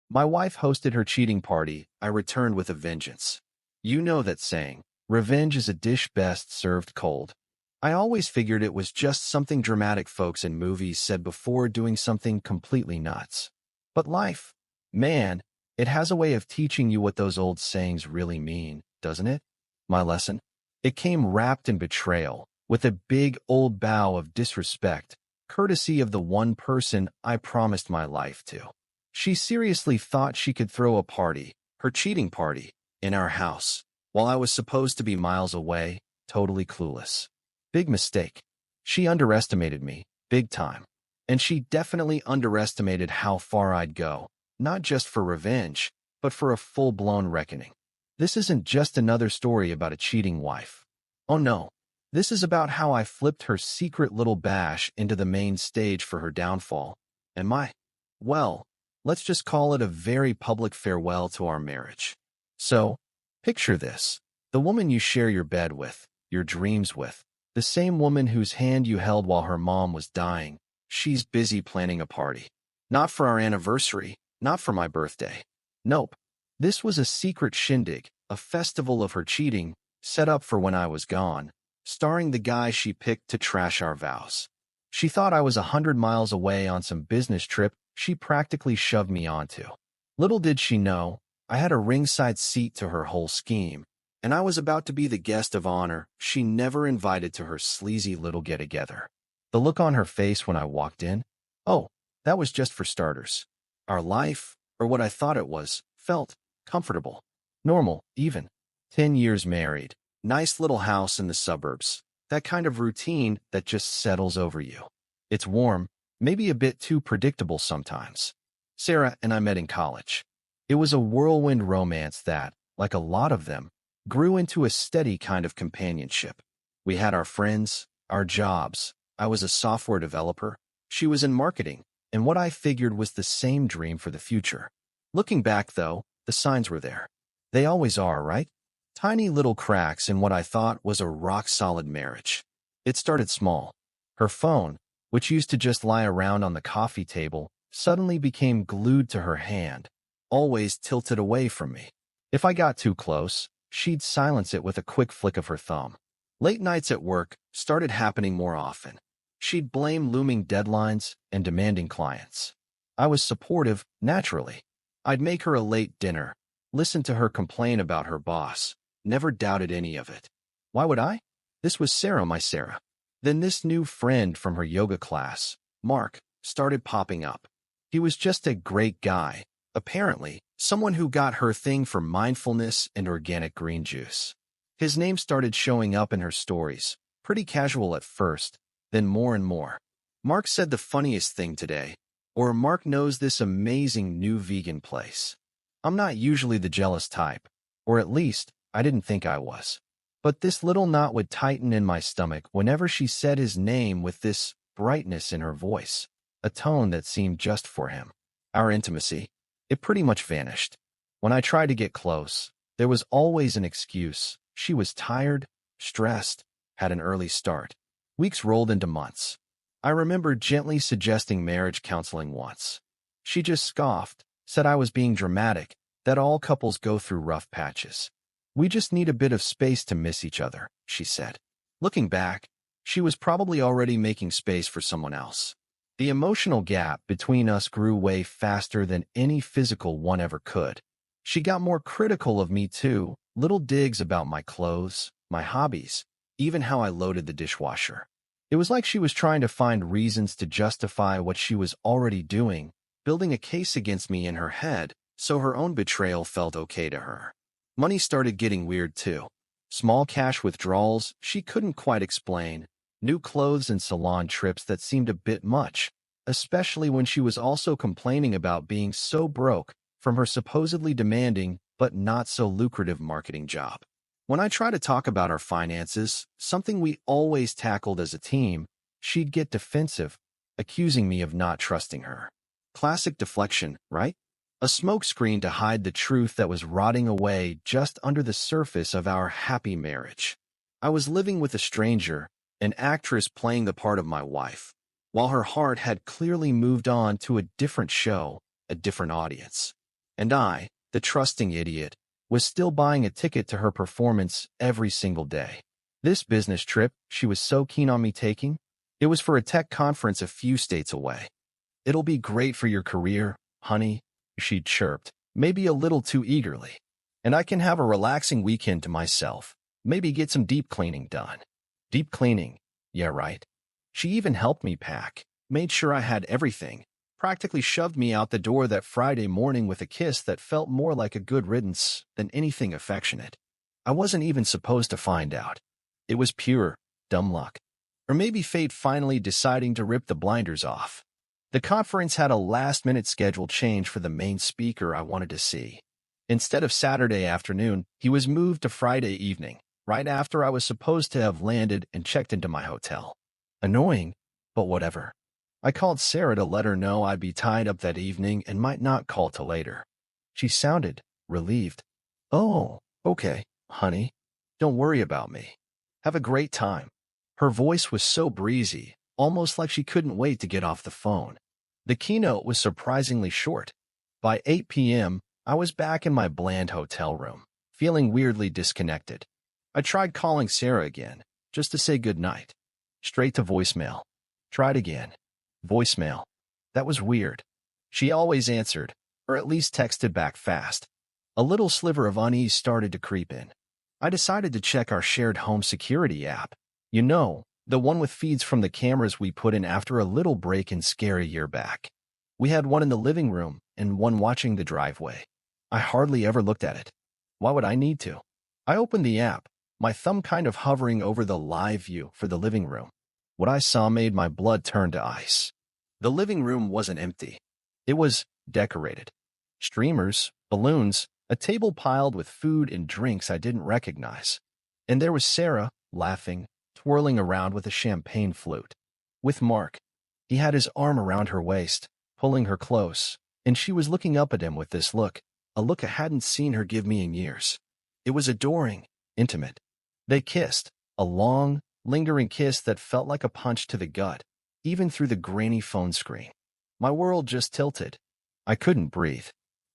My wife hosted her cheating party. I returned with a vengeance. You know that saying, revenge is a dish best served cold. I always figured it was just something dramatic folks in movies said before doing something completely nuts. But life, man, it has a way of teaching you what those old sayings really mean, doesn't it? My lesson? It came wrapped in betrayal, with a big old bow of disrespect, courtesy of the one person I promised my life to. She seriously thought she could throw a party, her cheating party, in our house, while I was supposed to be miles away, totally clueless. Big mistake. She underestimated me, big time. And she definitely underestimated how far I'd go, not just for revenge, but for a full-blown reckoning. This isn't just another story about a cheating wife. Oh no, this is about how I flipped her secret little bash into the main stage for her downfall, and well, let's just call it a very public farewell to our marriage. So, picture this. The woman you share your bed with, your dreams with, the same woman whose hand you held while her mom was dying, she's busy planning a party. Not for our anniversary, not for my birthday. Nope. This was a secret shindig, a festival of her cheating, set up for when I was gone, starring the guy she picked to trash our vows. She thought I was 100 miles away on some business trip she practically shoved me onto. Little did she know, I had a ringside seat to her whole scheme, and I was about to be the guest of honor she never invited to her sleazy little get-together. The look on her face when I walked in? Oh, that was just for starters. Our life, or what I thought it was, felt comfortable, normal, even. 10 years married, nice little house in the suburbs, that kind of routine that just settles over you. It's warm, maybe a bit too predictable sometimes. Sarah and I met in college. It was a whirlwind romance that, like a lot of them, grew into a steady kind of companionship. We had our friends, our jobs. I was a software developer. She was in marketing, and what I figured was the same dream for the future. Looking back, though, the signs were there. They always are, right? Tiny little cracks in what I thought was a rock-solid marriage. It started small. Her phone, which used to just lie around on the coffee table, suddenly became glued to her hand, always tilted away from me. If I got too close, she'd silence it with a quick flick of her thumb. Late nights at work started happening more often. She'd blame looming deadlines and demanding clients. I was supportive, naturally. I'd make her a late dinner, listen to her complain about her boss, never doubted any of it. Why would I? This was Sarah, my Sarah. Then this new friend from her yoga class, Mark, started popping up. He was just a great guy, apparently, someone who got her thing for mindfulness and organic green juice. His name started showing up in her stories, pretty casual at first, then more and more. Mark said the funniest thing today, or Mark knows this amazing new vegan place. I'm not usually the jealous type, or at least, I didn't think I was. But this little knot would tighten in my stomach whenever she said his name with this brightness in her voice, a tone that seemed just for him. Our intimacy, it pretty much vanished. When I tried to get close, there was always an excuse. She was tired, stressed, had an early start. Weeks rolled into months. I remember gently suggesting marriage counseling once. She just scoffed, said I was being dramatic, that all couples go through rough patches. We just need a bit of space to miss each other, she said. Looking back, she was probably already making space for someone else. The emotional gap between us grew way faster than any physical one ever could. She got more critical of me too, little digs about my clothes, my hobbies, even how I loaded the dishwasher. It was like she was trying to find reasons to justify what she was already doing, building a case against me in her head, so her own betrayal felt okay to her. Money started getting weird too. Small cash withdrawals she couldn't quite explain, new clothes and salon trips that seemed a bit much, especially when she was also complaining about being so broke from her supposedly demanding but not so lucrative marketing job. When I tried to talk about our finances, something we always tackled as a team, she'd get defensive, accusing me of not trusting her. Classic deflection, right? A smokescreen to hide the truth that was rotting away just under the surface of our happy marriage. I was living with a stranger, an actress playing the part of my wife, while her heart had clearly moved on to a different show, a different audience. And I, the trusting idiot, was still buying a ticket to her performance every single day. This business trip she was so keen on me taking, it was for a tech conference a few states away. "It'll be great for your career, honey," she chirped, maybe a little too eagerly. "And I can have a relaxing weekend to myself, maybe get some deep cleaning done." Deep cleaning, yeah, right. She even helped me pack, made sure I had everything, practically shoved me out the door that Friday morning with a kiss that felt more like a good riddance than anything affectionate. I wasn't even supposed to find out. It was pure, dumb luck. Or maybe fate finally deciding to rip the blinders off. The conference had a last-minute schedule change for the main speaker I wanted to see. Instead of Saturday afternoon, he was moved to Friday evening, right after I was supposed to have landed and checked into my hotel. Annoying, but whatever. I called Sarah to let her know I'd be tied up that evening and might not call till later. She sounded relieved. "Oh, okay, honey. Don't worry about me. Have a great time." Her voice was so breezy, almost like she couldn't wait to get off the phone. The keynote was surprisingly short. By 8 p.m., I was back in my bland hotel room, feeling weirdly disconnected. I tried calling Sarah again, just to say goodnight. Straight to voicemail. Tried again. Voicemail. That was weird. She always answered, or at least texted back fast. A little sliver of unease started to creep in. I decided to check our shared home security app. You know, the one with feeds from the cameras we put in after a little break and scare a year back. We had one in the living room and one watching the driveway. I hardly ever looked at it. Why would I need to? I opened the app, my thumb kind of hovering over the live view for the living room. What I saw made my blood turn to ice. The living room wasn't empty. It was decorated. Streamers, balloons, a table piled with food and drinks I didn't recognize. And there was Sarah, laughing, twirling around with a champagne flute. With Mark. He had his arm around her waist, pulling her close, and she was looking up at him with this look, a look I hadn't seen her give me in years. It was adoring, intimate. They kissed, a long, lingering kiss that felt like a punch to the gut, even through the grainy phone screen. My world just tilted. I couldn't breathe.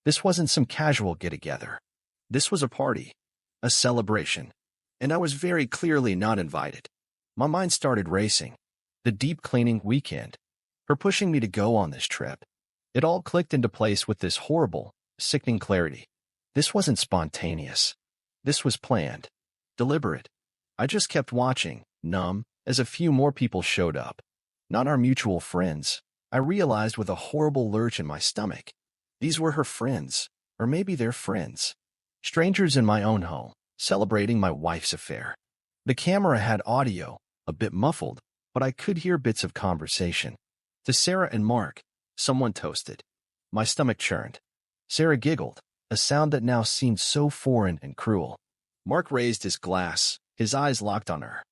This wasn't some casual get-together. This was a party, a celebration, and I was very clearly not invited. My mind started racing. The deep cleaning weekend, her pushing me to go on this trip. It all clicked into place with this horrible, sickening clarity. This wasn't spontaneous. This was planned, deliberate. I just kept watching, numb, as a few more people showed up. Not our mutual friends, I realized with a horrible lurch in my stomach. These were her friends, or maybe their friends. Strangers in my own home, celebrating my wife's affair. The camera had audio, a bit muffled, but I could hear bits of conversation. To Sarah and Mark, someone toasted. My stomach churned. Sarah giggled, a sound that now seemed so foreign and cruel. Mark raised his glass, his eyes locked on her.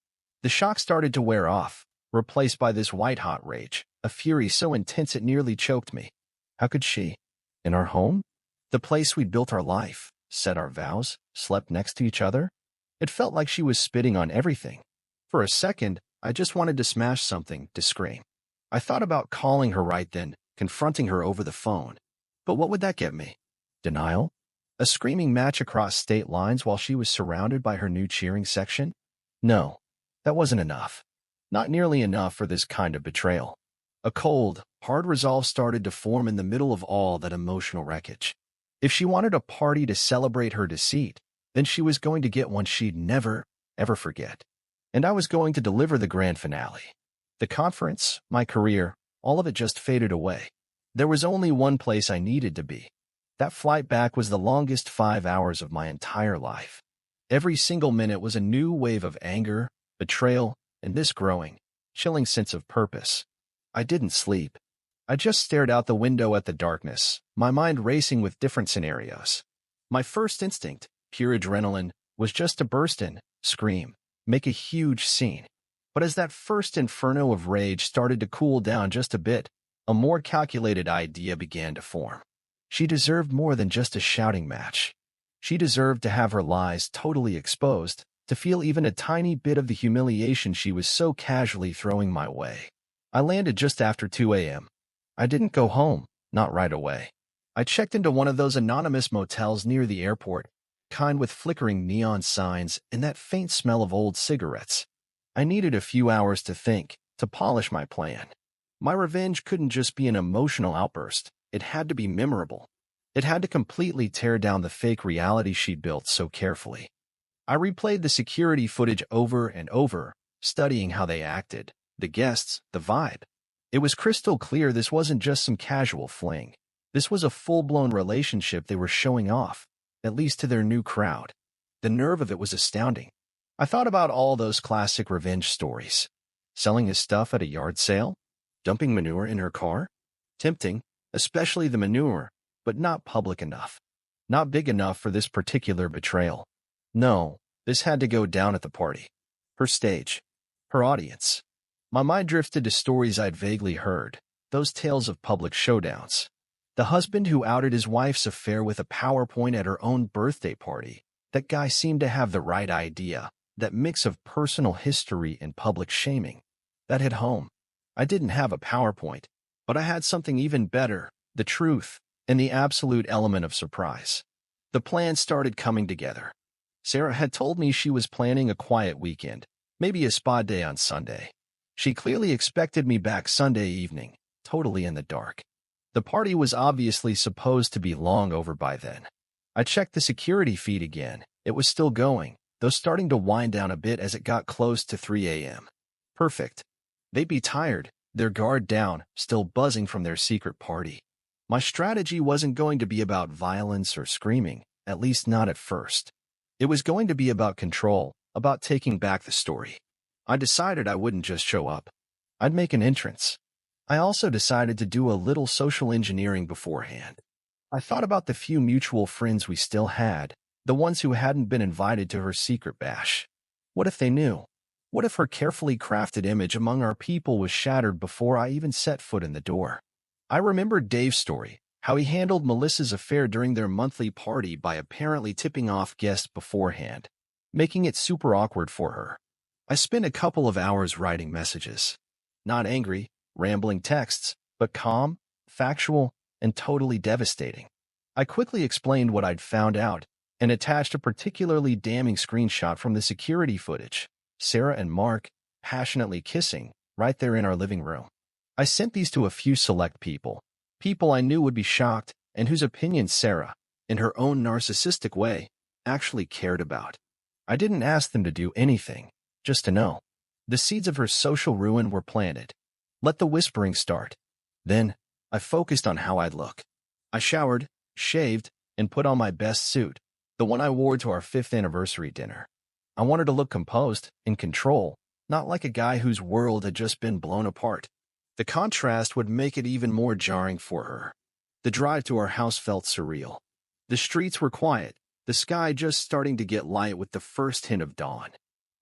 The shock started to wear off, replaced by this white-hot rage, a fury so intense it nearly choked me. How could she? In our home? The place we'd built our life, said our vows, slept next to each other? It felt like she was spitting on everything. For a second, I just wanted to smash something, to scream. I thought about calling her right then, confronting her over the phone. But what would that get me? Denial? A screaming match across state lines while she was surrounded by her new cheering section? No, that wasn't enough. Not nearly enough for this kind of betrayal. A cold, hard resolve started to form in the middle of all that emotional wreckage. If she wanted a party to celebrate her deceit, then she was going to get one she'd never, ever forget. And I was going to deliver the grand finale. The conference, my career, all of it just faded away. There was only one place I needed to be. That flight back was the longest 5 hours of my entire life. Every single minute was a new wave of anger, betrayal, and this growing, chilling sense of purpose. I didn't sleep. I just stared out the window at the darkness, my mind racing with different scenarios. My first instinct, pure adrenaline, was just to burst in, scream, make a huge scene. But as that first inferno of rage started to cool down just a bit, a more calculated idea began to form. She deserved more than just a shouting match. She deserved to have her lies totally exposed, to feel even a tiny bit of the humiliation she was so casually throwing my way. I landed just after 2 a.m. I didn't go home, not right away. I checked into one of those anonymous motels near the airport, kind with flickering neon signs and that faint smell of old cigarettes. I needed a few hours to think, to polish my plan. My revenge couldn't just be an emotional outburst. It had to be memorable. It had to completely tear down the fake reality she'd built so carefully. I replayed the security footage over and over, studying how they acted, the guests, the vibe. It was crystal clear this wasn't just some casual fling. This was a full-blown relationship they were showing off, at least to their new crowd. The nerve of it was astounding. I thought about all those classic revenge stories. Selling his stuff at a yard sale? Dumping manure in her car? Tempting, especially the manure, but not public enough. Not big enough for this particular betrayal. No, this had to go down at the party. Her stage. Her audience. My mind drifted to stories I'd vaguely heard, those tales of public showdowns. The husband who outed his wife's affair with a PowerPoint at her own birthday party. That guy seemed to have the right idea, that mix of personal history and public shaming. That hit home. I didn't have a PowerPoint, but I had something even better, the truth, and the absolute element of surprise. The plan started coming together. Sarah had told me she was planning a quiet weekend, maybe a spa day on Sunday. She clearly expected me back Sunday evening, totally in the dark. The party was obviously supposed to be long over by then. I checked the security feed again. It was still going, though starting to wind down a bit as it got close to 3 a.m. Perfect. They'd be tired, their guard down, still buzzing from their secret party. My strategy wasn't going to be about violence or screaming, at least not at first. It was going to be about control, about taking back the story. I decided I wouldn't just show up. I'd make an entrance. I also decided to do a little social engineering beforehand. I thought about the few mutual friends we still had, the ones who hadn't been invited to her secret bash. What if they knew? What if her carefully crafted image among our people was shattered before I even set foot in the door? I remembered Dave's story, how he handled Melissa's affair during their monthly party by apparently tipping off guests beforehand, making it super awkward for her. I spent a couple of hours writing messages. Not angry, rambling texts, but calm, factual, and totally devastating. I quickly explained what I'd found out and attached a particularly damning screenshot from the security footage. Sarah and Mark, passionately kissing, right there in our living room. I sent these to a few select people I knew would be shocked and whose opinions Sarah, in her own narcissistic way, actually cared about. I didn't ask them to do anything, just to know. The seeds of her social ruin were planted. Let the whispering start. Then, I focused on how I'd look. I showered, shaved, and put on my best suit, the one I wore to our 5th anniversary dinner. I wanted to look composed, in control, not like a guy whose world had just been blown apart. The contrast would make it even more jarring for her. The drive to our house felt surreal. The streets were quiet, the sky just starting to get light with the first hint of dawn.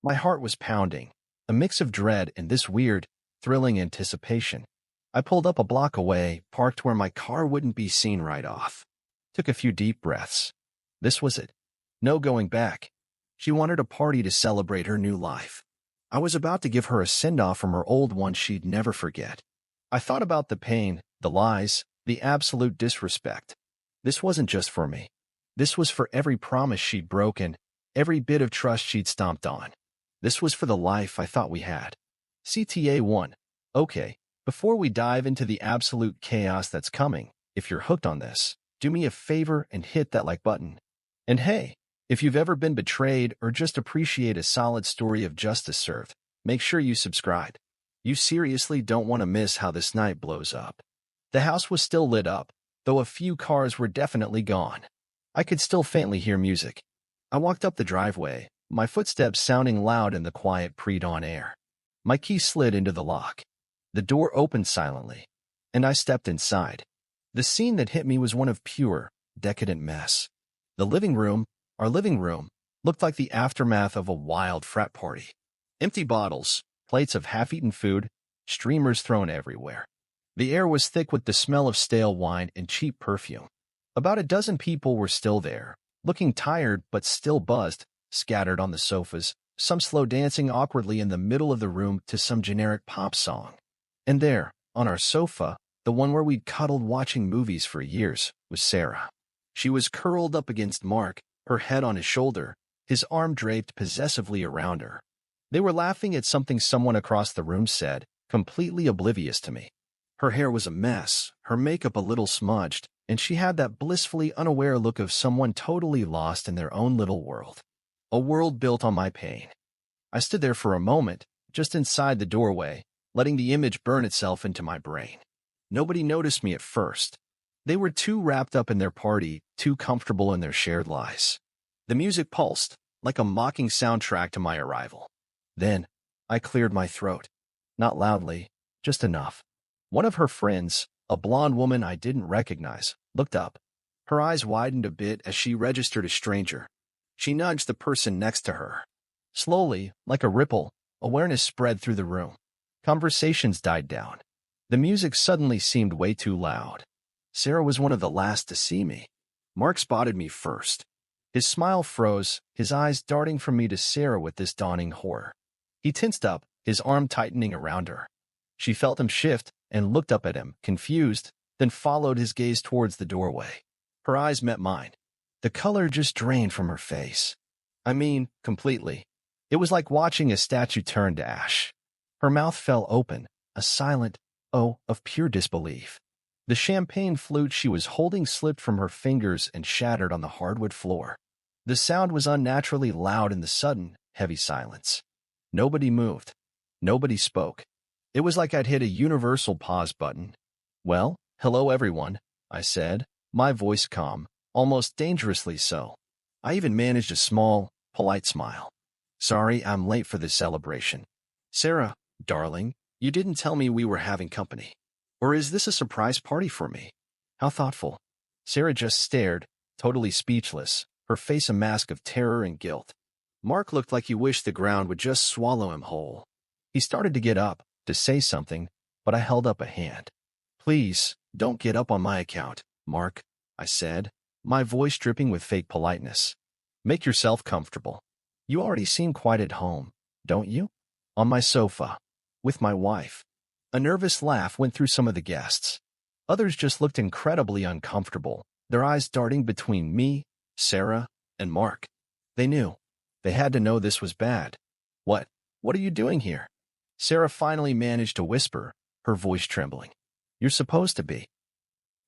My heart was pounding, a mix of dread and this weird, thrilling anticipation. I pulled up a block away, parked where my car wouldn't be seen right off. Took a few deep breaths. This was it. No going back. She wanted a party to celebrate her new life. I was about to give her a send-off from her old one she'd never forget. I thought about the pain, the lies, the absolute disrespect. This wasn't just for me. This was for every promise she'd broken, every bit of trust she'd stomped on. This was for the life I thought we had. CTA 1. Okay, before we dive into the absolute chaos that's coming, if you're hooked on this, do me a favor and hit that like button. And hey, if you've ever been betrayed or just appreciate a solid story of justice served, make sure you subscribe. You seriously don't want to miss how this night blows up. The house was still lit up, though a few cars were definitely gone. I could still faintly hear music. I walked up the driveway, my footsteps sounding loud in the quiet pre-dawn air. My key slid into the lock. The door opened silently, and I stepped inside. The scene that hit me was one of pure, decadent mess. The living room, our living room, looked like the aftermath of a wild frat party. Empty bottles, plates of half-eaten food, streamers thrown everywhere. The air was thick with the smell of stale wine and cheap perfume. About a dozen people were still there, looking tired but still buzzed, scattered on the sofas, some slow dancing awkwardly in the middle of the room to some generic pop song. And there, on our sofa, the one where we'd cuddled watching movies for years, was Sarah. She was curled up against Mark, her head on his shoulder, his arm draped possessively around her. They were laughing at something someone across the room said, completely oblivious to me. Her hair was a mess, her makeup a little smudged, and she had that blissfully unaware look of someone totally lost in their own little world. A world built on my pain. I stood there for a moment, just inside the doorway, letting the image burn itself into my brain. Nobody noticed me at first. They were too wrapped up in their party, too comfortable in their shared lies. The music pulsed, like a mocking soundtrack to my arrival. Then, I cleared my throat. Not loudly, just enough. One of her friends, a blonde woman I didn't recognize, looked up. Her eyes widened a bit as she registered a stranger. She nudged the person next to her. Slowly, like a ripple, awareness spread through the room. Conversations died down. The music suddenly seemed way too loud. Sarah was one of the last to see me. Mark spotted me first. His smile froze, his eyes darting from me to Sarah with this dawning horror. He tensed up, his arm tightening around her. She felt him shift and looked up at him, confused, then followed his gaze towards the doorway. Her eyes met mine. The color just drained from her face. I mean, completely. It was like watching a statue turn to ash. Her mouth fell open, a silent oh of pure disbelief. The champagne flute she was holding slipped from her fingers and shattered on the hardwood floor. The sound was unnaturally loud in the sudden, heavy silence. Nobody moved. Nobody spoke. It was like I'd hit a universal pause button. "Well, hello everyone," I said, my voice calm, almost dangerously so. I even managed a small, polite smile. "Sorry I'm late for this celebration. Sarah, darling, you didn't tell me we were having company. Or is this a surprise party for me?" How thoughtful. Sarah just stared, totally speechless, her face a mask of terror and guilt. Mark looked like he wished the ground would just swallow him whole. He started to get up, to say something, but I held up a hand. "Please, don't get up on my account, Mark," I said, my voice dripping with fake politeness. "Make yourself comfortable. You already seem quite at home, don't you? On my sofa, with my wife." A nervous laugh went through some of the guests. Others just looked incredibly uncomfortable, their eyes darting between me, Sarah, and Mark. They knew. They had to know this was bad. What are you doing here?" Sarah finally managed to whisper, her voice trembling. "You're supposed to be.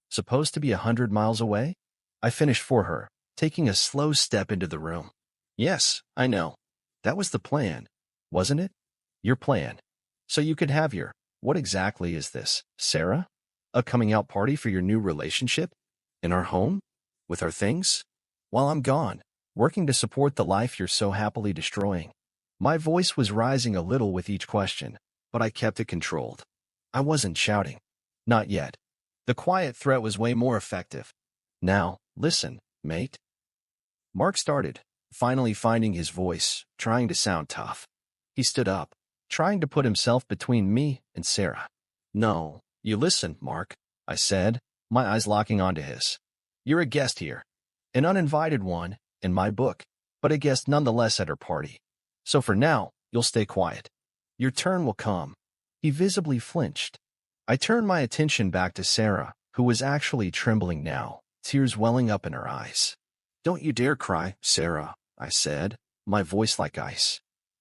Supposed to be 100 miles away?" I finished for her, taking a slow step into the room. "Yes, I know. That was the plan, wasn't it? Your plan. So you could have your... What exactly is this, Sarah? A coming out party for your new relationship? In our home? With our things? While I'm gone, working to support the life you're so happily destroying." My voice was rising a little with each question, but I kept it controlled. I wasn't shouting. Not yet. The quiet threat was way more effective. "Now, listen, mate." Mark started, finally finding his voice, trying to sound tough. He stood up, trying to put himself between me and Sarah. "No, you listen, Mark," I said, my eyes locking onto his. "You're a guest here. An uninvited one, in my book, but a guest nonetheless at her party. So for now, you'll stay quiet. Your turn will come." He visibly flinched. I turned my attention back to Sarah, who was actually trembling now, tears welling up in her eyes. "Don't you dare cry, Sarah," I said, my voice like ice.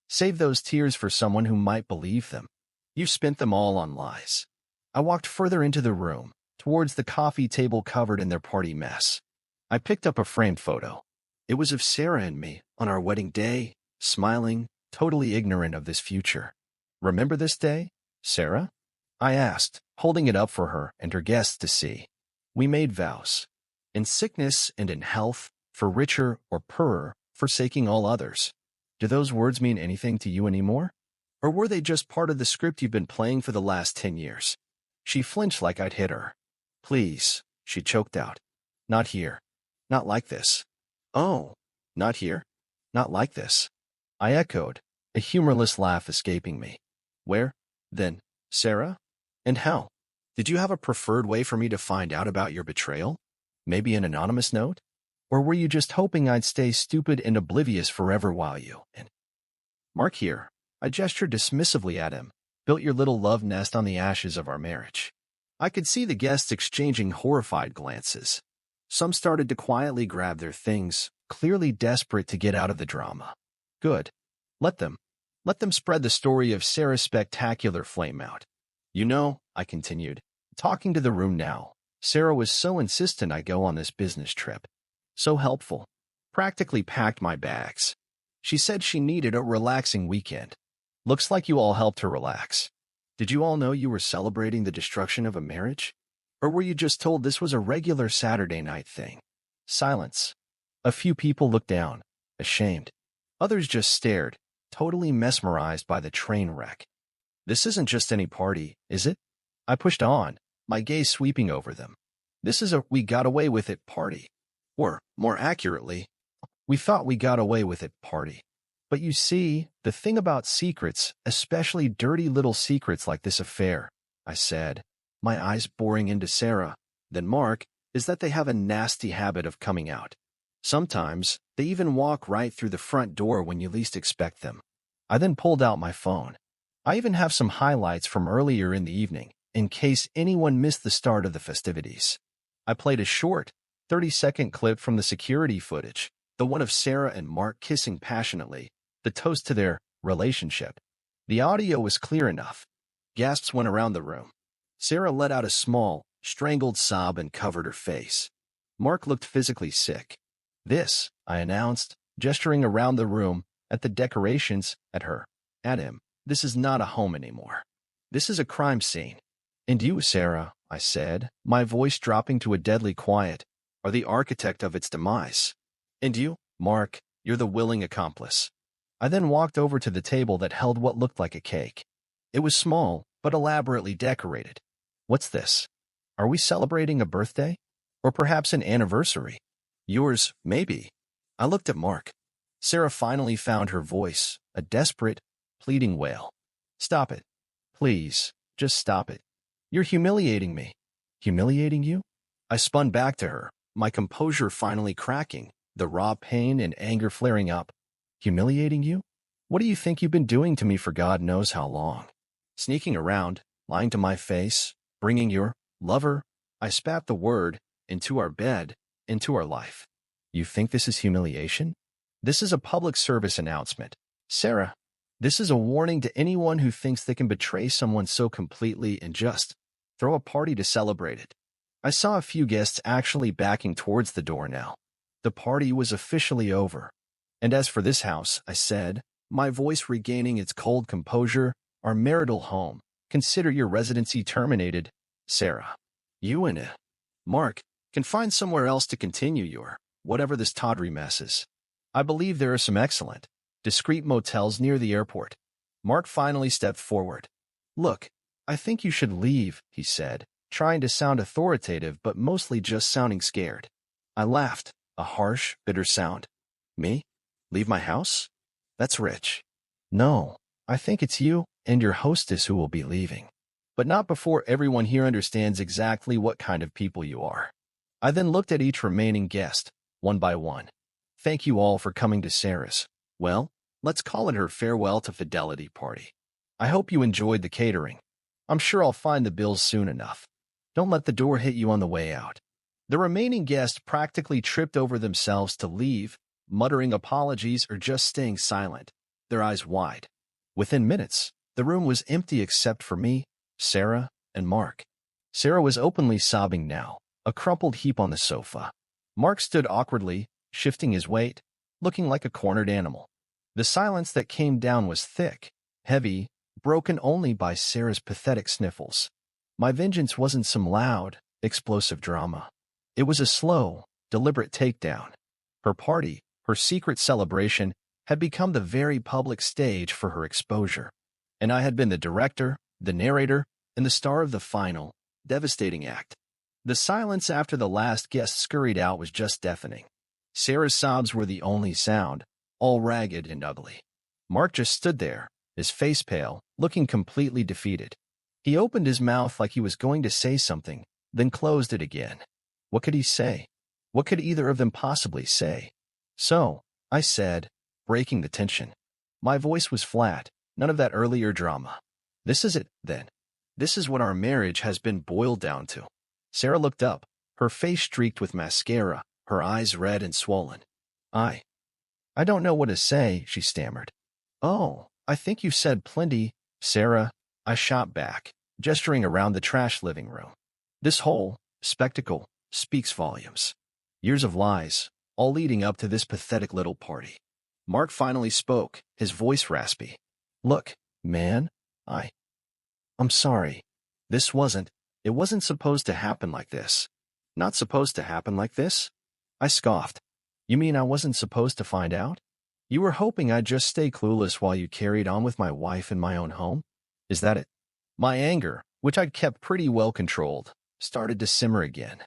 "Save those tears for someone who might believe them. You've spent them all on lies." I walked further into the room, towards the coffee table covered in their party mess. I picked up a framed photo. It was of Sarah and me on our wedding day, smiling, totally ignorant of this future. "Remember this day, Sarah?" I asked, holding it up for her and her guests to see. "We made vows. In sickness and in health, for richer or poorer, forsaking all others. Do those words mean anything to you anymore? Or were they just part of the script you've been playing for the last 10 years? She flinched like I'd hit her. "Please," she choked out. "Not here. Not like this." "Oh, not here? Not like this?" I echoed, a humorless laugh escaping me. "Where, then, Sarah? And how? Did you have a preferred way for me to find out about your betrayal? Maybe an anonymous note? Or were you just hoping I'd stay stupid and oblivious forever while you and Mark here?" I gestured dismissively at him. "Built your little love nest on the ashes of our marriage." I could see the guests exchanging horrified glances. Some started to quietly grab their things, clearly desperate to get out of the drama. Good. Let them. Let them spread the story of Sarah's spectacular flameout. You know, I continued, talking to the room now, Sarah was so insistent I go on this business trip. So helpful. Practically packed my bags. She said she needed a relaxing weekend. Looks like you all helped her relax. Did you all know you were celebrating the destruction of a marriage? Or were you just told this was a regular Saturday night thing? Silence. A few people looked down, ashamed. Others just stared, totally mesmerized by the train wreck. This isn't just any party, is it? I pushed on, my gaze sweeping over them. This is a we got away with it party. Or, more accurately, we thought we got away with it party. But you see, the thing about secrets, especially dirty little secrets like this affair, I said, my eyes boring into Sarah, then Mark, is that they have a nasty habit of coming out. Sometimes, they even walk right through the front door when you least expect them. I then pulled out my phone. I even have some highlights from earlier in the evening, in case anyone missed the start of the festivities. I played a short, 30-second clip from the security footage, the one of Sarah and Mark kissing passionately, the toast to their relationship. The audio was clear enough. Gasps went around the room. Sarah let out a small, strangled sob and covered her face. Mark looked physically sick. This, I announced, gesturing around the room, at the decorations, at her, at him. This is not a home anymore. This is a crime scene. And you, Sarah, I said, my voice dropping to a deadly quiet, are the architect of its demise. And you, Mark, you're the willing accomplice. I then walked over to the table that held what looked like a cake. It was small, but elaborately decorated. What's this? Are we celebrating a birthday? Or perhaps an anniversary? Yours, maybe. I looked at Mark. Sarah finally found her voice, a desperate, pleading wail. Stop it. Please, just stop it. You're humiliating me. Humiliating you? I spun back to her, my composure finally cracking, the raw pain and anger flaring up. Humiliating you? What do you think you've been doing to me for God knows how long? Sneaking around, lying to my face, bringing your lover, I spat the word, into our bed, into our life. You think this is humiliation? This is a public service announcement. Sarah, this is a warning to anyone who thinks they can betray someone so completely and just throw a party to celebrate it. I saw a few guests actually backing towards the door now. The party was officially over. And as for this house, I said, my voice regaining its cold composure, our marital home, consider your residency terminated. Sarah, you and Mark can find somewhere else to continue your, whatever this tawdry mess is. I believe there are some excellent, discreet motels near the airport. Mark finally stepped forward. Look, I think you should leave, he said, trying to sound authoritative but mostly just sounding scared. I laughed, a harsh, bitter sound. Me? Leave my house? That's rich. No, I think it's you and your hostess who will be leaving. But not before everyone here understands exactly what kind of people you are. I then looked at each remaining guest, one by one. Thank you all for coming to Sarah's, well, let's call it her farewell to fidelity party. I hope you enjoyed the catering. I'm sure I'll find the bills soon enough. Don't let the door hit you on the way out. The remaining guests practically tripped over themselves to leave, muttering apologies or just staying silent, their eyes wide. Within minutes, the room was empty except for me, Sarah, and Mark. Sarah was openly sobbing now, a crumpled heap on the sofa. Mark stood awkwardly, shifting his weight, looking like a cornered animal. The silence that came down was thick, heavy, broken only by Sarah's pathetic sniffles. My vengeance wasn't some loud, explosive drama. It was a slow, deliberate takedown. Her party, her secret celebration, had become the very public stage for her exposure. And I had been the director, the narrator, and the star of the final, devastating act. The silence after the last guest scurried out was just deafening. Sarah's sobs were the only sound, all ragged and ugly. Mark just stood there, his face pale, looking completely defeated. He opened his mouth like he was going to say something, then closed it again. What could he say? What could either of them possibly say? So, I said, breaking the tension. My voice was flat, none of that earlier drama. This is it, then. This is what our marriage has been boiled down to. Sarah looked up, her face streaked with mascara, her eyes red and swollen. I don't know what to say, she stammered. Oh, I think you said plenty, Sarah, I shot back, gesturing around the trash living room. This whole spectacle speaks volumes. Years of lies, all leading up to this pathetic little party. Mark finally spoke, his voice raspy. Look, man, I'm sorry. It wasn't supposed to happen like this. Not supposed to happen like this? I scoffed. You mean I wasn't supposed to find out? You were hoping I'd just stay clueless while you carried on with my wife in my own home? Is that it? My anger, which I'd kept pretty well controlled, started to simmer again.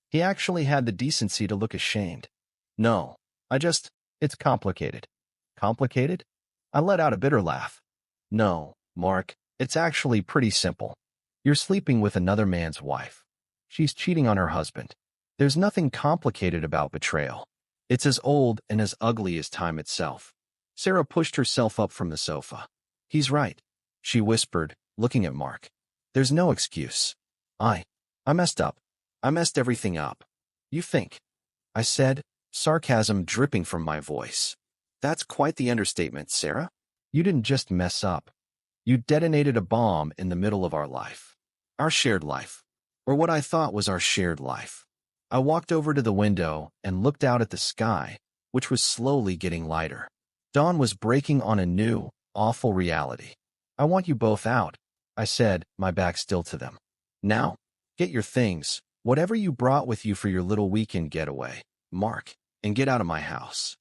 He actually had the decency to look ashamed. No, it's complicated. Complicated? I let out a bitter laugh. No, Mark, it's actually pretty simple. You're sleeping with another man's wife. She's cheating on her husband. There's nothing complicated about betrayal. It's as old and as ugly as time itself. Sarah pushed herself up from the sofa. He's right, she whispered, looking at Mark. There's no excuse. I messed up. I messed everything up. You think? I said, sarcasm dripping from my voice. That's quite the understatement, Sarah. You didn't just mess up. You detonated a bomb in the middle of our life. Our shared life. Or what I thought was our shared life. I walked over to the window and looked out at the sky, which was slowly getting lighter. Dawn was breaking on a new, awful reality. I want you both out, I said, my back still to them. Now, get your things, whatever you brought with you for your little weekend getaway, Mark, and get out of my house.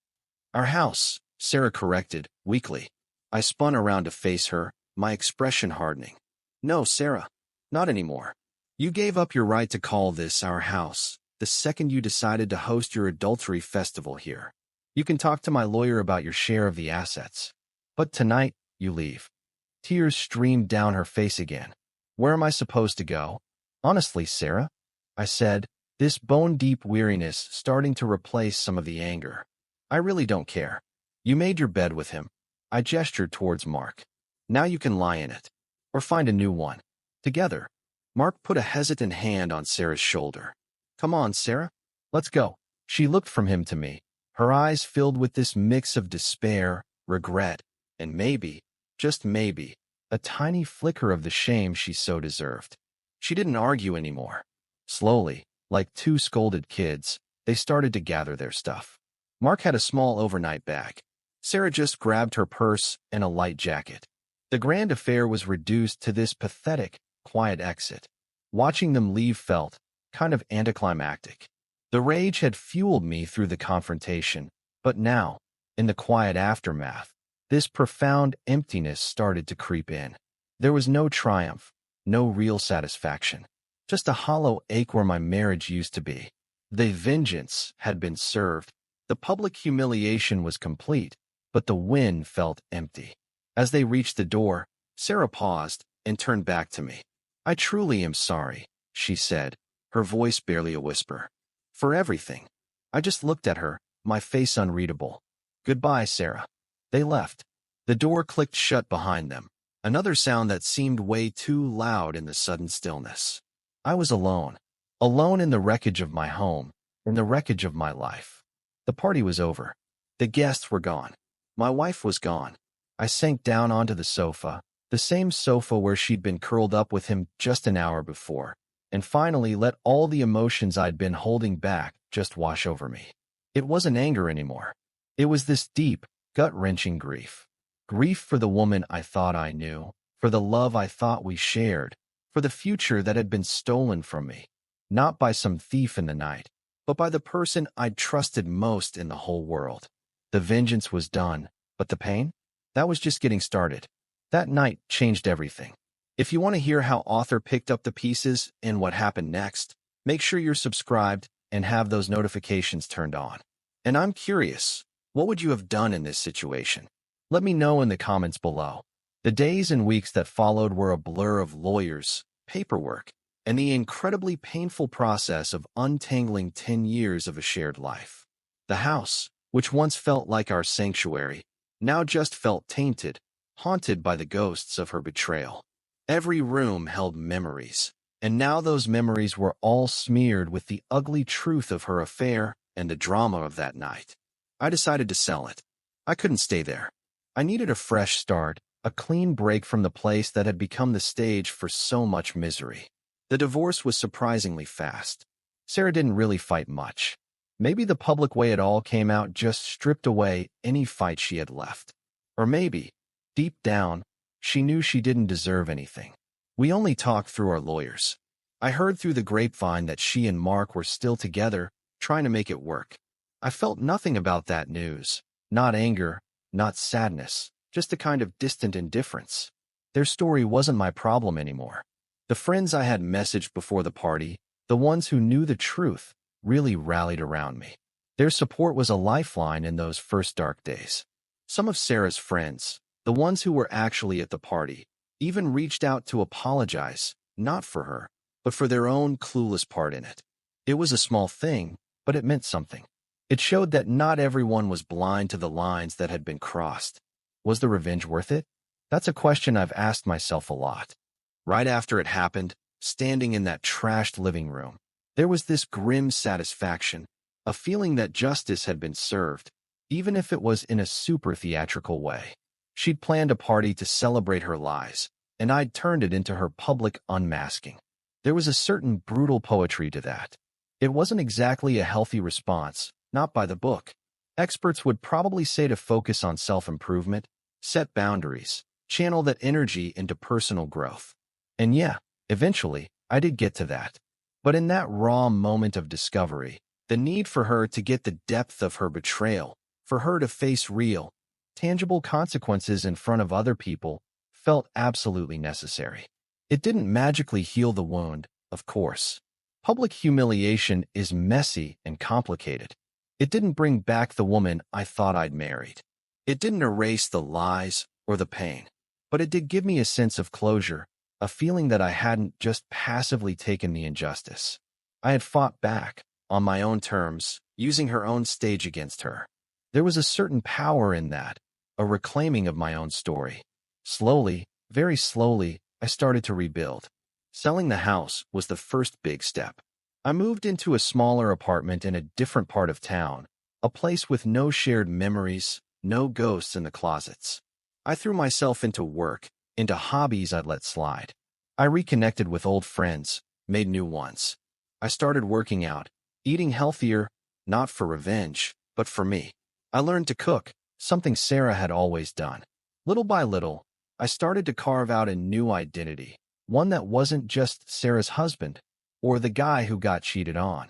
Our house, Sarah corrected, weakly. I spun around to face her, my expression hardening. No, Sarah, not anymore. You gave up your right to call this our house the second you decided to host your adultery festival here. You can talk to my lawyer about your share of the assets. But tonight, you leave. Tears streamed down her face again. Where am I supposed to go? Honestly, Sarah, I said, this bone-deep weariness starting to replace some of the anger. I really don't care. You made your bed with him. I gestured towards Mark. Now you can lie in it. Or find a new one. Together. Mark put a hesitant hand on Sarah's shoulder. Come on, Sarah. Let's go. She looked from him to me, her eyes filled with this mix of despair, regret, and maybe, just maybe, a tiny flicker of the shame she so deserved. She didn't argue anymore. Slowly, like two scolded kids, they started to gather their stuff. Mark had a small overnight bag. Sarah just grabbed her purse and a light jacket. The grand affair was reduced to this pathetic, quiet exit. Watching them leave felt kind of anticlimactic. The rage had fueled me through the confrontation, but now, in the quiet aftermath, this profound emptiness started to creep in. There was no triumph, no real satisfaction, just a hollow ache where my marriage used to be. The vengeance had been served. The public humiliation was complete, but the win felt empty. As they reached the door, Sarah paused and turned back to me. I truly am sorry, she said, her voice barely a whisper. For everything. I just looked at her, my face unreadable. Goodbye, Sarah. They left. The door clicked shut behind them, another sound that seemed way too loud in the sudden stillness. I was alone. Alone in the wreckage of my home, in the wreckage of my life. The party was over. The guests were gone. My wife was gone. I sank down onto the sofa, the same sofa where she'd been curled up with him just an hour before, and finally let all the emotions I'd been holding back just wash over me. It wasn't anger anymore. It was this deep, gut-wrenching grief. Grief for the woman I thought I knew, for the love I thought we shared, for the future that had been stolen from me, not by some thief in the night, but by the person I'd trusted most in the whole world. The vengeance was done, but the pain? That was just getting started. That night changed everything. If you want to hear how author picked up the pieces and what happened next, make sure you're subscribed and have those notifications turned on. And I'm curious, what would you have done in this situation? Let me know in the comments below. The days and weeks that followed were a blur of lawyers, paperwork, and the incredibly painful process of untangling 10 years of a shared life. The house, which once felt like our sanctuary, now just felt tainted, haunted by the ghosts of her betrayal. Every room held memories, And now those memories were all smeared with the ugly truth of her affair and the drama of that night. I decided to sell it. I couldn't stay there. I needed a fresh start, a clean break from the place that had become the stage for so much misery. The divorce was surprisingly fast. Sarah didn't really fight much. Maybe the public way it all came out just stripped away any fight she had left. Or maybe, deep down, she knew she didn't deserve anything. We only talked through our lawyers. I heard through the grapevine that she and Mark were still together, trying to make it work. I felt nothing about that news. Not anger, not sadness, just a kind of distant indifference. Their story wasn't my problem anymore. The friends I had messaged before the party, the ones who knew the truth, really rallied around me. Their support was a lifeline in those first dark days. Some of Sarah's friends, the ones who were actually at the party, even reached out to apologize, not for her, but for their own clueless part in it. It was a small thing, but it meant something. It showed that not everyone was blind to the lines that had been crossed. Was the revenge worth it? That's a question I've asked myself a lot. Right after it happened, standing in that trashed living room, there was this grim satisfaction, a feeling that justice had been served, even if it was in a super theatrical way. She'd planned a party to celebrate her lies, and I'd turned it into her public unmasking. There was a certain brutal poetry to that. It wasn't exactly a healthy response, not by the book. Experts would probably say to focus on self-improvement, set boundaries, channel that energy into personal growth. And yeah, eventually, I did get to that. But in that raw moment of discovery, the need for her to get the depth of her betrayal, for her to face real, tangible consequences in front of other people, felt absolutely necessary. It didn't magically heal the wound, of course. Public humiliation is messy and complicated. It didn't bring back the woman I thought I'd married. It didn't erase the lies or the pain. But it did give me a sense of closure, a feeling that I hadn't just passively taken the injustice. I had fought back, on my own terms, using her own stage against her. There was a certain power in that, a reclaiming of my own story. Slowly, very slowly, I started to rebuild. Selling the house was the first big step. I moved into a smaller apartment in a different part of town, a place with no shared memories, no ghosts in the closets. I threw myself into work, into hobbies I'd let slide. I reconnected with old friends, made new ones. I started working out, eating healthier, not for revenge, but for me. I learned to cook, something Sarah had always done. Little by little, I started to carve out a new identity, one that wasn't just Sarah's husband, or the guy who got cheated on.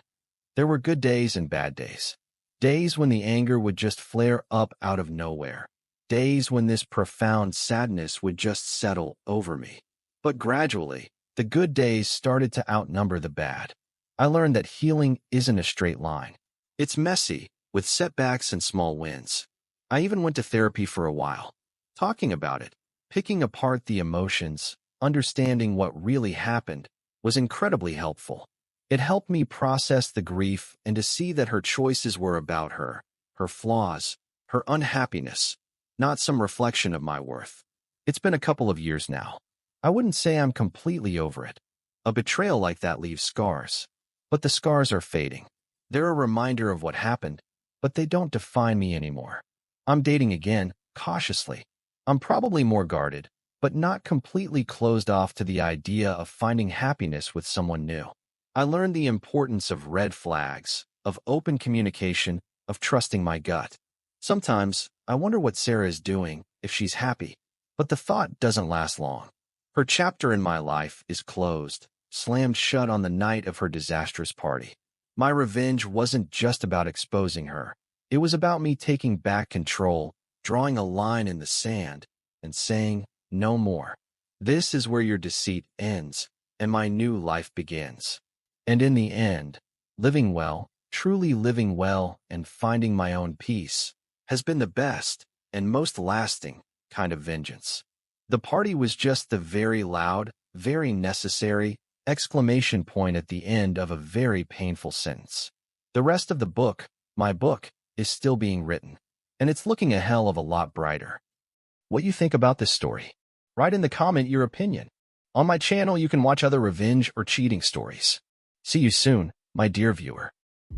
There were good days and bad days. Days when the anger would just flare up out of nowhere. Days when this profound sadness would just settle over me. But gradually, the good days started to outnumber the bad. I learned that healing isn't a straight line. It's messy, with setbacks and small wins. I even went to therapy for a while. Talking about it, picking apart the emotions, understanding what really happened, was incredibly helpful. It helped me process the grief and to see that her choices were about her, her flaws, her unhappiness, not some reflection of my worth. It's been a couple of years now. I wouldn't say I'm completely over it. A betrayal like that leaves scars. But the scars are fading. They're a reminder of what happened, but they don't define me anymore. I'm dating again, cautiously. I'm probably more guarded, but not completely closed off to the idea of finding happiness with someone new. I learned the importance of red flags, of open communication, of trusting my gut. Sometimes, I wonder what Sarah is doing, if she's happy. But the thought doesn't last long. Her chapter in my life is closed, slammed shut on the night of her disastrous party. My revenge wasn't just about exposing her. It was about me taking back control, drawing a line in the sand, and saying, no more. This is where your deceit ends, and my new life begins. And in the end, living well, truly living well, and finding my own peace has been the best and most lasting kind of vengeance. The party was just the very loud, very necessary exclamation point at the end of a very painful sentence. The rest of the book, my book, is still being written, and it's looking a hell of a lot brighter. What you think about this story? Write in the comment your opinion. On my channel, you can watch other revenge or cheating stories. See you soon, my dear viewer.